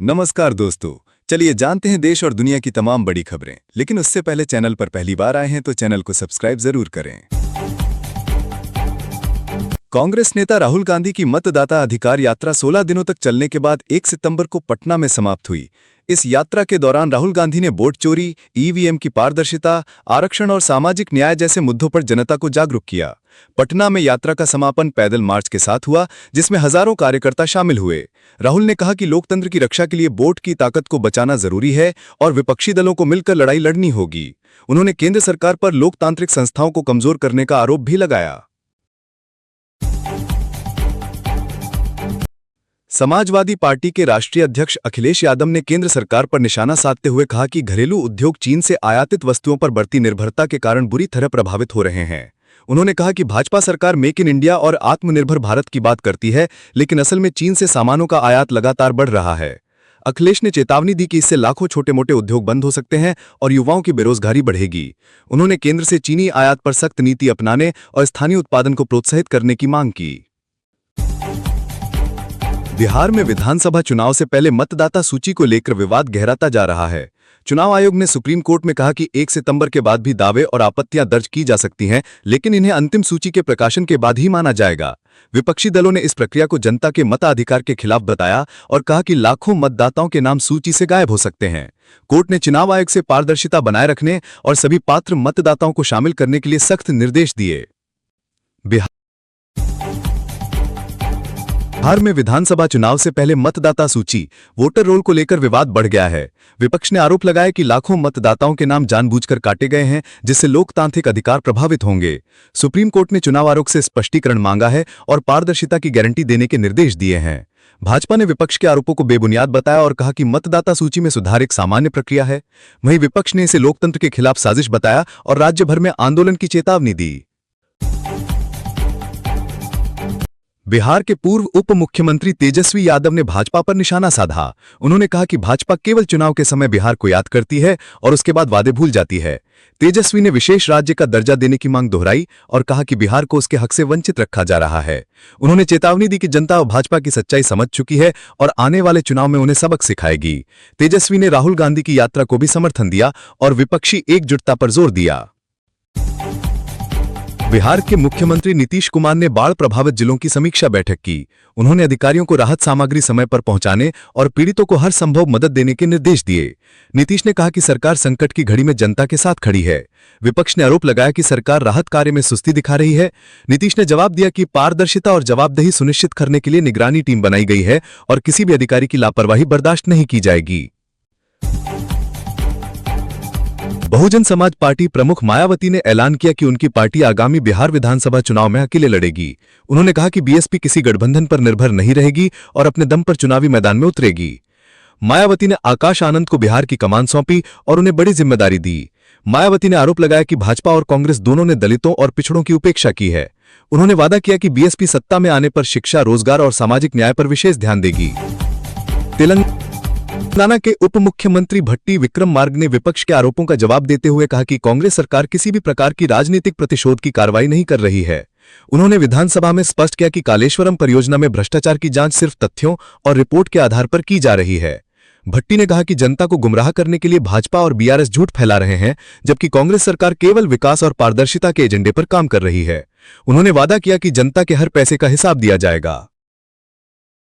नमस्कार दोस्तों। चलिए जानते हैं देश और दुनिया की तमाम बड़ी खबरें। लेकिन उससे पहले चैनल पर पहली बार आए हैं तो चैनल को सब्सक्राइब जरूर करें। कांग्रेस नेता राहुल गांधी की मतदाता अधिकार यात्रा 16 दिनों तक चलने के बाद 1 सितंबर को पटना में समाप्त हुई। इस यात्रा के दौरान राहुल गांधी ने वोट चोरी, ईवीएम की पारदर्शिता, आरक्षण और सामाजिक न्याय जैसे मुद्दों पर जनता को जागरूक किया। पटना में यात्रा का समापन पैदल मार्च के साथ हुआ, जिसमें हजारों कार्यकर्ता शामिल हुए। राहुल ने कहा कि लोकतंत्र की रक्षा के लिए वोट की ताकत को बचाना जरूरी है और विपक्षी दलों को मिलकर लड़ाई लड़नी होगी। उन्होंने केंद्र सरकार पर लोकतांत्रिक संस्थाओं को कमजोर करने का आरोप भी लगाया। समाजवादी पार्टी के राष्ट्रीय अध्यक्ष अखिलेश यादव ने केंद्र सरकार पर निशाना साधते हुए कहा कि घरेलू उद्योग चीन से आयातित वस्तुओं पर बढ़ती निर्भरता के कारण बुरी तरह प्रभावित हो रहे हैं। उन्होंने कहा कि भाजपा सरकार मेक इन इंडिया और आत्मनिर्भर भारत की बात करती है, लेकिन असल में चीन से सामानों का आयात लगातार बढ़ रहा है। अखिलेश ने चेतावनी दी कि इससे लाखों छोटे मोटे उद्योग बंद हो सकते हैं और युवाओं की बेरोजगारी बढ़ेगी। उन्होंने केंद्र से चीनी आयात पर सख्त नीति अपनाने और स्थानीय उत्पादन को प्रोत्साहित करने की मांग की। बिहार में विधानसभा चुनाव से पहले मतदाता सूची को लेकर विवाद गहराता जा रहा है। चुनाव आयोग ने सुप्रीम कोर्ट में कहा कि 1 सितंबर के बाद भी दावे और आपत्तियां दर्ज की जा सकती हैं, लेकिन इन्हें अंतिम सूची के प्रकाशन के बाद ही माना जाएगा। विपक्षी दलों ने इस प्रक्रिया को जनता के मताधिकार के खिलाफ बताया और कहा कि लाखों मतदाताओं के नाम सूची से गायब हो सकते हैं। कोर्ट ने चुनाव आयोग से पारदर्शिता बनाए रखने और सभी पात्र मतदाताओं को शामिल करने के लिए सख्त निर्देश दिए। बिहार में विधानसभा चुनाव से पहले मतदाता सूची वोटर रोल को लेकर विवाद बढ़ गया है। विपक्ष ने आरोप लगाया कि लाखों मतदाताओं के नाम जानबूझकर काटे गए हैं, जिससे लोकतांत्रिक अधिकार प्रभावित होंगे। सुप्रीम कोर्ट ने चुनाव आयोग से स्पष्टीकरण मांगा है और पारदर्शिता की गारंटी देने के निर्देश दिए हैं। भाजपा ने विपक्ष के आरोपों को बेबुनियाद बताया और कहा कि मतदाता सूची में सुधार एक सामान्य प्रक्रिया है। वहीं विपक्ष ने इसे लोकतंत्र के खिलाफ साजिश बताया और राज्य भर में आंदोलन की चेतावनी दी। बिहार के पूर्व उप मुख्यमंत्री तेजस्वी यादव ने भाजपा पर निशाना साधा। उन्होंने कहा कि भाजपा केवल चुनाव के समय बिहार को याद करती है और उसके बाद वादे भूल जाती है। तेजस्वी ने विशेष राज्य का दर्जा देने की मांग दोहराई और कहा कि बिहार को उसके हक से वंचित रखा जा रहा है। उन्होंने चेतावनी दी कि जनता भाजपा की सच्चाई समझ चुकी है और आने वाले चुनाव में उन्हें सबक सिखाएगी। तेजस्वी ने राहुल गांधी की यात्रा को भी समर्थन दिया और विपक्षी एकजुटता पर जोर दिया। बिहार के मुख्यमंत्री नीतीश कुमार ने बाढ़ प्रभावित जिलों की समीक्षा बैठक की। उन्होंने अधिकारियों को राहत सामग्री समय पर पहुंचाने और पीड़ितों को हर संभव मदद देने के निर्देश दिए। नीतीश ने कहा कि सरकार संकट की घड़ी में जनता के साथ खड़ी है। विपक्ष ने आरोप लगाया कि सरकार राहत कार्य में सुस्ती दिखा रही है। नीतीश ने जवाब दिया कि पारदर्शिता और जवाबदेही सुनिश्चित करने के लिए निगरानी टीम बनाई गई है और किसी भी अधिकारी की लापरवाही बर्दाश्त नहीं की जाएगी। बहुजन समाज पार्टी प्रमुख मायावती ने ऐलान किया कि उनकी पार्टी आगामी बिहार विधानसभा चुनाव में अकेले लड़ेगी। उन्होंने कहा कि बीएसपी किसी गठबंधन पर निर्भर नहीं रहेगी और अपने दम पर चुनावी मैदान में उतरेगी। मायावती ने आकाश आनंद को बिहार की कमान सौंपी और उन्हें बड़ी जिम्मेदारी दी। मायावती ने आरोप लगाया कि भाजपा और कांग्रेस दोनों ने दलितों और पिछड़ों की उपेक्षा की है। उन्होंने वादा किया कि बीएसपी सत्ता में आने पर शिक्षा, रोजगार और सामाजिक न्याय पर विशेष ध्यान देगी। तेलंगाना के उप मुख्यमंत्री भट्टी विक्रमार्क ने विपक्ष के आरोपों का जवाब देते हुए कहा कि कांग्रेस सरकार किसी भी प्रकार की राजनीतिक प्रतिशोध की कार्रवाई नहीं कर रही है। उन्होंने विधानसभा में स्पष्ट किया कि कालेश्वरम परियोजना में भ्रष्टाचार की जांच सिर्फ तथ्यों और रिपोर्ट के आधार पर की जा रही है। भट्टी ने कहा कि जनता को गुमराह करने के लिए भाजपा और बीआरएस झूठ फैला रहे हैं, जबकि कांग्रेस सरकार केवल विकास और पारदर्शिता के एजेंडे पर काम कर रही है। उन्होंने वादा किया कि जनता के हर पैसे का हिसाब दिया जाएगा।